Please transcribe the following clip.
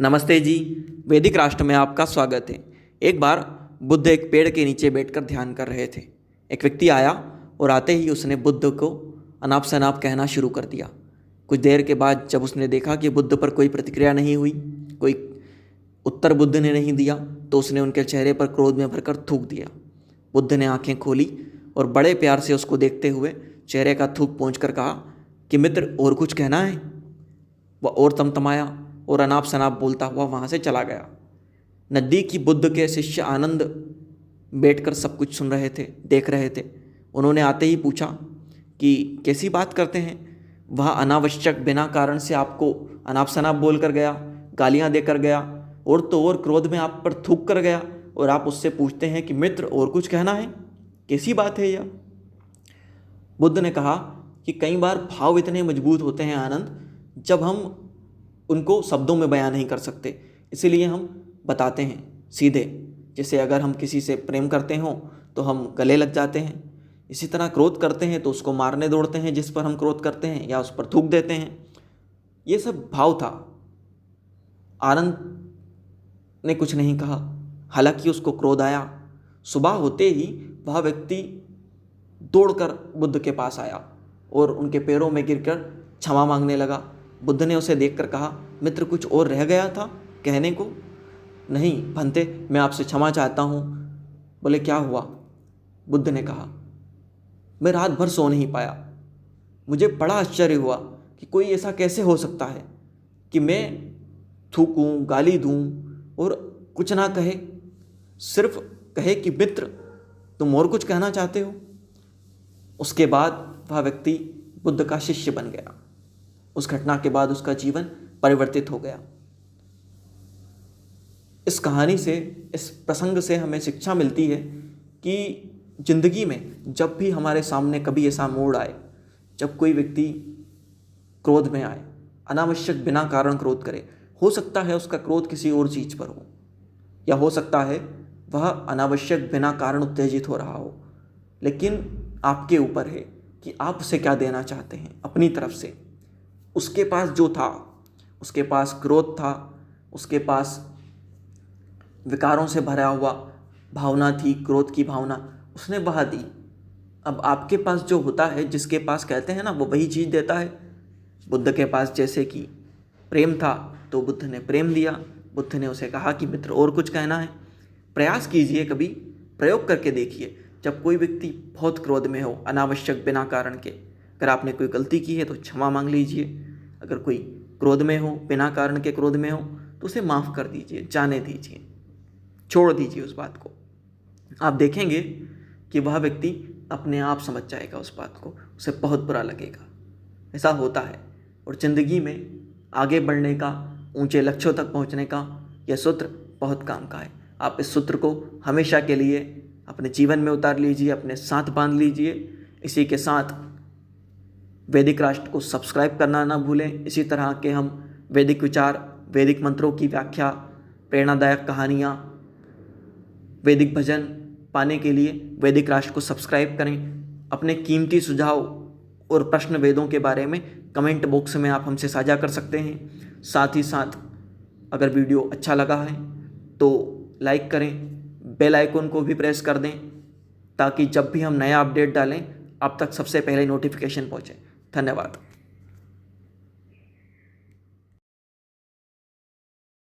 नमस्ते जी। वैदिक राष्ट्र में आपका स्वागत है। एक बार बुद्ध एक पेड़ के नीचे बैठकर ध्यान कर रहे थे। एक व्यक्ति आया और आते ही उसने बुद्ध को अनाप शनाप कहना शुरू कर दिया। कुछ देर के बाद जब उसने देखा कि बुद्ध पर कोई प्रतिक्रिया नहीं हुई, कोई उत्तर बुद्ध ने नहीं दिया, तो उसने उनके चेहरे पर क्रोध में भरकर थूक दिया। बुद्ध ने आंखें खोली और बड़े प्यार से उसको देखते हुए चेहरे का थूक पोंछकर कहा कि मित्र, और कुछ कहना है? वह और तमतमाया और अनाप शनाप बोलता हुआ वहाँ से चला गया। नज़दीक ही बुद्ध के शिष्य आनंद बैठकर सब कुछ सुन रहे थे, देख रहे थे। उन्होंने आते ही पूछा कि कैसी बात करते हैं? वह अनावश्यक बिना कारण से आपको अनाप शनाप बोल कर गया, गालियाँ देकर गया और तो और क्रोध में आप पर थूक कर गया, और आप उससे पूछते हैं कि मित्र, और कुछ कहना है? कैसी बात है यह? बुद्ध ने कहा कि कई बार भाव इतने मजबूत होते हैं आनंद, जब हम उनको शब्दों में बयां नहीं कर सकते, इसीलिए हम बताते हैं सीधे। जैसे अगर हम किसी से प्रेम करते हों तो हम गले लग जाते हैं, इसी तरह क्रोध करते हैं तो उसको मारने दौड़ते हैं जिस पर हम क्रोध करते हैं, या उस पर थूक देते हैं। ये सब भाव था। आनंद ने कुछ नहीं कहा, हालांकि उसको क्रोध आया। सुबह होते ही वह व्यक्ति दौड़कर बुद्ध के पास आया और उनके पैरों में गिरकर क्षमा मांगने लगा। बुद्ध ने उसे देखकर कहा, मित्र, कुछ और रह गया था कहने को? नहीं भंते, मैं आपसे क्षमा चाहता हूँ। बोले, क्या हुआ? बुद्ध ने कहा, मैं रात भर सो नहीं पाया। मुझे बड़ा आश्चर्य हुआ कि कोई ऐसा कैसे हो सकता है कि मैं थूकूं, गाली दूं और कुछ ना कहे, सिर्फ कहे कि मित्र, तुम और कुछ कहना चाहते हो? उसके बाद वह व्यक्ति बुद्ध का शिष्य बन गया। उस घटना के बाद उसका जीवन परिवर्तित हो गया। इस कहानी से, इस प्रसंग से हमें शिक्षा मिलती है कि जिंदगी में जब भी हमारे सामने कभी ऐसा मोड़ आए, जब कोई व्यक्ति क्रोध में आए, अनावश्यक बिना कारण क्रोध करे, हो सकता है उसका क्रोध किसी और चीज़ पर हो, या हो सकता है वह अनावश्यक बिना कारण उत्तेजित हो रहा हो, लेकिन आपके ऊपर है कि आप उसे क्या देना चाहते हैं अपनी तरफ से। उसके पास जो था, उसके पास क्रोध था, उसके पास विकारों से भरा हुआ भावना थी, क्रोध की भावना, उसने बहा दी। अब आपके पास जो होता है, जिसके पास कहते हैं ना, वो वही चीज़ देता है। बुद्ध के पास जैसे कि प्रेम था तो बुद्ध ने प्रेम दिया। बुद्ध ने उसे कहा कि मित्र, और कुछ कहना है? प्रयास कीजिए, कभी प्रयोग करके देखिए। जब कोई व्यक्ति बहुत क्रोध में हो, अनावश्यक बिना कारण के, अगर आपने कोई गलती की है तो क्षमा मांग लीजिए। अगर कोई क्रोध में हो, बिना कारण के क्रोध में हो, तो उसे माफ़ कर दीजिए, जाने दीजिए, छोड़ दीजिए उस बात को। आप देखेंगे कि वह व्यक्ति अपने आप समझ जाएगा उस बात को, उसे बहुत बुरा लगेगा। ऐसा होता है। और ज़िंदगी में आगे बढ़ने का, ऊंचे लक्ष्यों तक पहुंचने का यह सूत्र बहुत काम का है। आप इस सूत्र को हमेशा के लिए अपने जीवन में उतार लीजिए, अपने साथ बांध लीजिए। इसी के साथ वैदिक राष्ट्र को सब्सक्राइब करना ना भूलें। इसी तरह के हम वैदिक विचार, वैदिक मंत्रों की व्याख्या, प्रेरणादायक कहानियाँ, वैदिक भजन पाने के लिए वैदिक राष्ट्र को सब्सक्राइब करें। अपने कीमती सुझाव और प्रश्न वेदों के बारे में कमेंट बॉक्स में आप हमसे साझा कर सकते हैं। साथ ही साथ अगर वीडियो अच्छा लगा है तो लाइक करें, बेल आइकन को भी प्रेस कर दें, ताकि जब भी हम नया अपडेट डालें आप तक सबसे पहले नोटिफिकेशन पहुंचे। धन्यवाद।